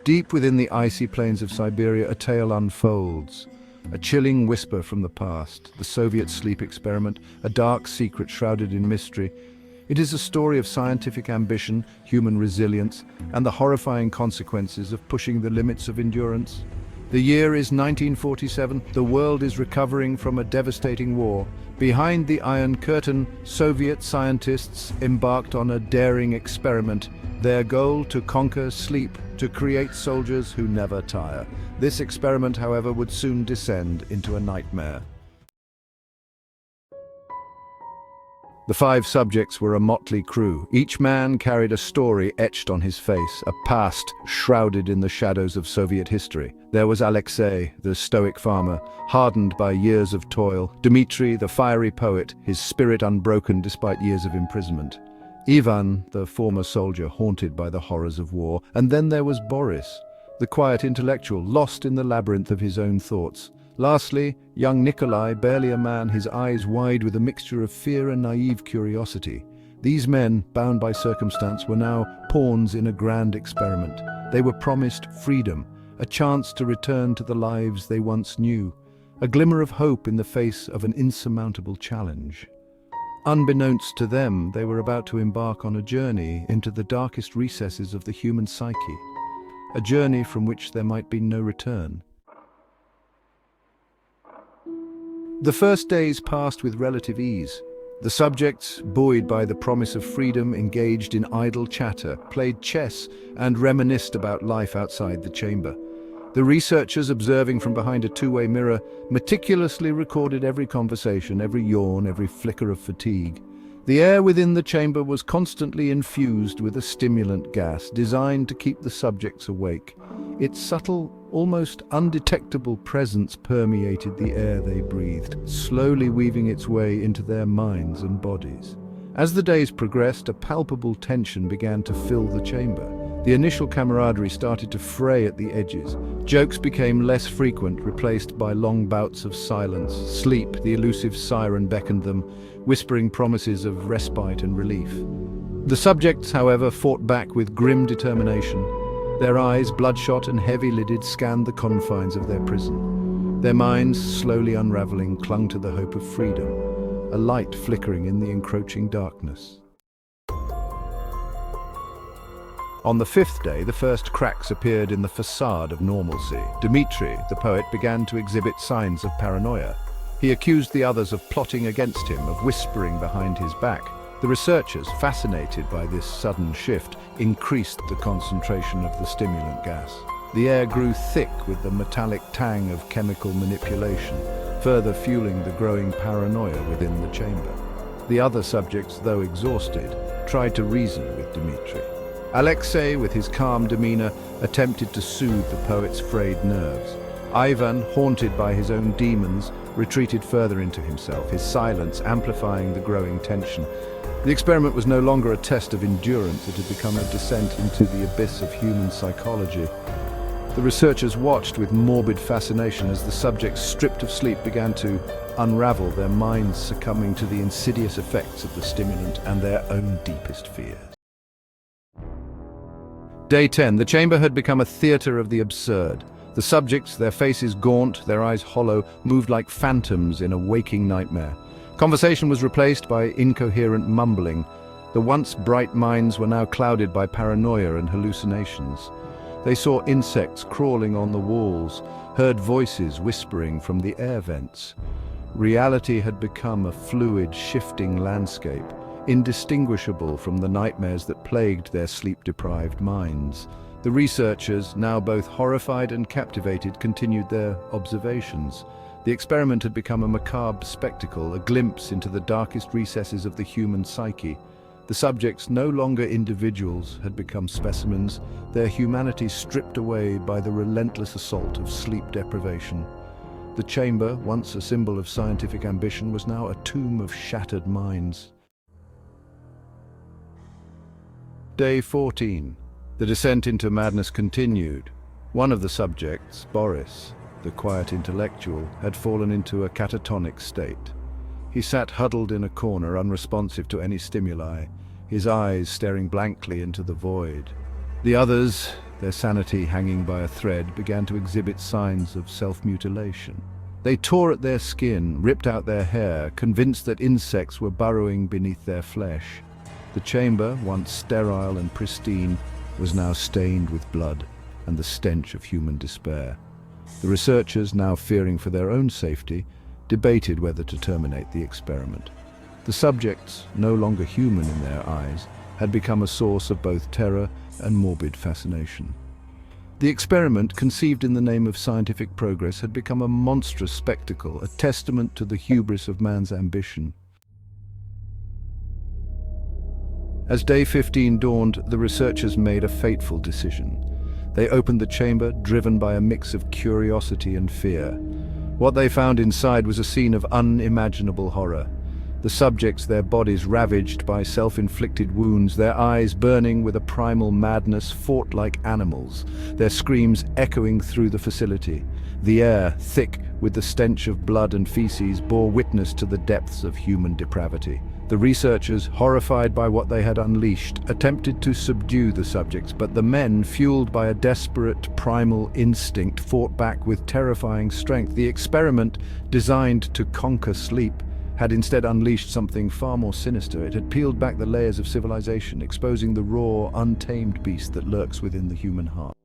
Deep within the icy plains of Siberia, a tale unfolds. A chilling whisper from the past, the Soviet sleep experiment, a dark secret shrouded in mystery. It is a story of scientific ambition, human resilience, and the horrifying consequences of pushing the limits of endurance. The year is 1947. The world is recovering from a devastating war. Behind the Iron Curtain, Soviet scientists embarked on a daring experiment. Their goal: to conquer sleep, to create soldiers who never tire. This experiment, however, would soon descend into a nightmare. The 5 subjects were a motley crew. Each man carried a story etched on his face, a past shrouded in the shadows of Soviet history. There was Alexei, the stoic farmer, hardened by years of toil; Dmitri, the fiery poet, his spirit unbroken despite years of imprisonment; Ivan, the former soldier haunted by the horrors of war; and then there was Boris, the quiet intellectual, lost in the labyrinth of his own thoughts. Lastly, young Nikolai, barely a man, his eyes wide with a mixture of fear and naive curiosity. These men, bound by circumstance, were now pawns in a grand experiment. They were promised freedom, a chance to return to the lives they once knew, a glimmer of hope in the face of an insurmountable challenge. Unbeknownst to them, they were about to embark on a journey into the darkest recesses of the human psyche, a journey from which there might be no return. The first days passed with relative ease. The subjects, buoyed by the promise of freedom, engaged in idle chatter, played chess, and reminisced about life outside the chamber. The researchers, observing from behind a two-way mirror, meticulously recorded every conversation, every yawn, every flicker of fatigue. The air within the chamber was constantly infused with a stimulant gas designed to keep the subjects awake. Its subtle, almost undetectable presence permeated the air they breathed, slowly weaving its way into their minds and bodies. As the days progressed, a palpable tension began to fill the chamber. The initial camaraderie started to fray at the edges. Jokes became less frequent, replaced by long bouts of silence. Sleep, the elusive siren, beckoned them, whispering promises of respite and relief. The subjects, however, fought back with grim determination. Their eyes, bloodshot and heavy-lidded, scanned the confines of their prison. Their minds, slowly unraveling, clung to the hope of freedom, a light flickering in the encroaching darkness. On the 5th day, the first cracks appeared in the facade of normalcy. Dmitri, the poet, began to exhibit signs of paranoia. He accused the others of plotting against him, of whispering behind his back. The researchers, fascinated by this sudden shift, increased the concentration of the stimulant gas. The air grew thick with the metallic tang of chemical manipulation, further fueling the growing paranoia within the chamber. The other subjects, though exhausted, tried to reason with Dmitri. Alexei, with his calm demeanor, attempted to soothe the poet's frayed nerves. Ivan, haunted by his own demons, retreated further into himself, his silence amplifying the growing tension. The experiment was no longer a test of endurance, it had become a descent into the abyss of human psychology. The researchers watched with morbid fascination as the subjects, stripped of sleep, began to unravel, their minds succumbing to the insidious effects of the stimulant and their own deepest fears. Day 10. The chamber had become a theater of the absurd. The subjects, their faces gaunt, their eyes hollow, moved like phantoms in a waking nightmare. Conversation was replaced by incoherent mumbling. The once bright minds were now clouded by paranoia and hallucinations. They saw insects crawling on the walls, heard voices whispering from the air vents. Reality had become a fluid, shifting landscape, indistinguishable from the nightmares that plagued their sleep-deprived minds. The researchers, now both horrified and captivated, continued their observations. The experiment had become a macabre spectacle, a glimpse into the darkest recesses of the human psyche. The subjects, no longer individuals, had become specimens, their humanity stripped away by the relentless assault of sleep deprivation. The chamber, once a symbol of scientific ambition, was now a tomb of shattered minds. Day 14. The descent into madness continued. One of the subjects, Boris, the quiet intellectual, had fallen into a catatonic state. He sat huddled in a corner, unresponsive to any stimuli, his eyes staring blankly into the void. The others, their sanity hanging by a thread, began to exhibit signs of self-mutilation. They tore at their skin, ripped out their hair, convinced that insects were burrowing beneath their flesh. The chamber, once sterile and pristine, was now stained with blood and the stench of human despair. The researchers, now fearing for their own safety, debated whether to terminate the experiment. The subjects, no longer human in their eyes, had become a source of both terror and morbid fascination. The experiment, conceived in the name of scientific progress, had become a monstrous spectacle, a testament to the hubris of man's ambition. As day 15 dawned, the researchers made a fateful decision. They opened the chamber, driven by a mix of curiosity and fear. What they found inside was a scene of unimaginable horror. The subjects, their bodies ravaged by self-inflicted wounds, their eyes burning with a primal madness, fought like animals, their screams echoing through the facility. The air, thick with the stench of blood and feces, bore witness to the depths of human depravity. The researchers, horrified by what they had unleashed, attempted to subdue the subjects, but the men, fueled by a desperate, primal instinct, fought back with terrifying strength. The experiment, designed to conquer sleep, had instead unleashed something far more sinister. It had peeled back the layers of civilization, exposing the raw, untamed beast that lurks within the human heart.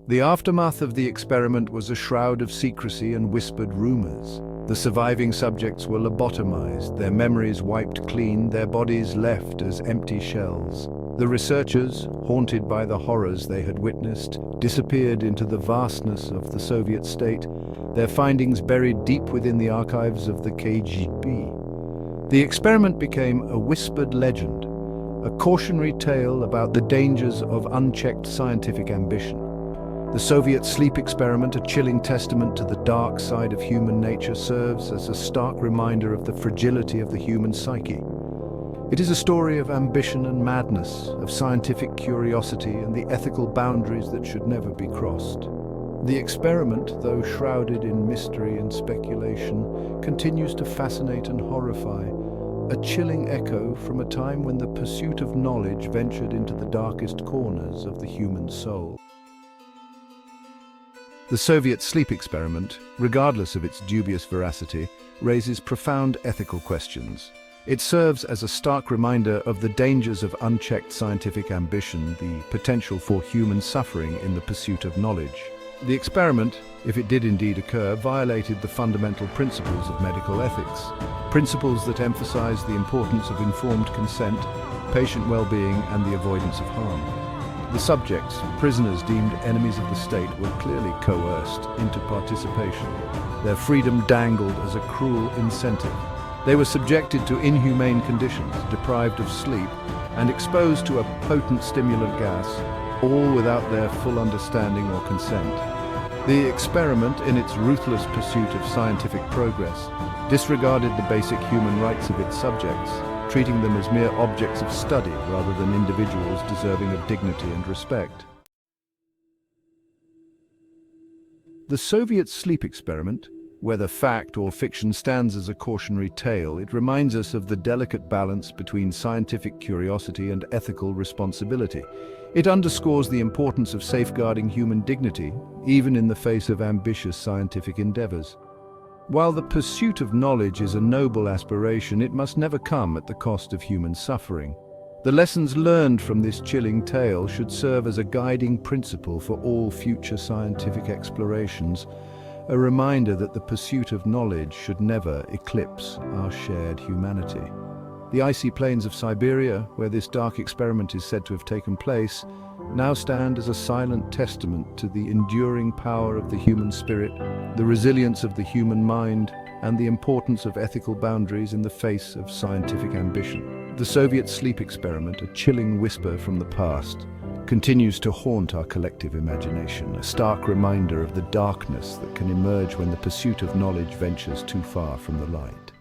The aftermath of the experiment was a shroud of secrecy and whispered rumors. The surviving subjects were lobotomized, their memories wiped clean, their bodies left as empty shells. The researchers, haunted by the horrors they had witnessed, disappeared into the vastness of the Soviet state, their findings buried deep within the archives of the KGB. The experiment became a whispered legend, a cautionary tale about the dangers of unchecked scientific ambition. The Soviet sleep experiment, a chilling testament to the dark side of human nature, serves as a stark reminder of the fragility of the human psyche. It is a story of ambition and madness, of scientific curiosity and the ethical boundaries that should never be crossed. The experiment, though shrouded in mystery and speculation, continues to fascinate and horrify, a chilling echo from a time when the pursuit of knowledge ventured into the darkest corners of the human soul. The Soviet sleep experiment, regardless of its dubious veracity, raises profound ethical questions. It serves as a stark reminder of the dangers of unchecked scientific ambition, the potential for human suffering in the pursuit of knowledge. The experiment, if it did indeed occur, violated the fundamental principles of medical ethics, principles that emphasize the importance of informed consent, patient well-being, and the avoidance of harm. The subjects, prisoners deemed enemies of the state, were clearly coerced into participation. Their freedom dangled as a cruel incentive. They were subjected to inhumane conditions, deprived of sleep, and exposed to a potent stimulant gas, all without their full understanding or consent. The experiment, in its ruthless pursuit of scientific progress, disregarded the basic human rights of its subjects, treating them as mere objects of study rather than individuals deserving of dignity and respect. The Soviet sleep experiment, whether fact or fiction, stands as a cautionary tale. It reminds us of the delicate balance between scientific curiosity and ethical responsibility. It underscores the importance of safeguarding human dignity, even in the face of ambitious scientific endeavors. While the pursuit of knowledge is a noble aspiration, it must never come at the cost of human suffering. The lessons learned from this chilling tale should serve as a guiding principle for all future scientific explorations, a reminder that the pursuit of knowledge should never eclipse our shared humanity. The icy plains of Siberia, where this dark experiment is said to have taken place, now stand as a silent testament to the enduring power of the human spirit, the resilience of the human mind, and the importance of ethical boundaries in the face of scientific ambition. The Soviet sleep experiment, a chilling whisper from the past, continues to haunt our collective imagination, a stark reminder of the darkness that can emerge when the pursuit of knowledge ventures too far from the light.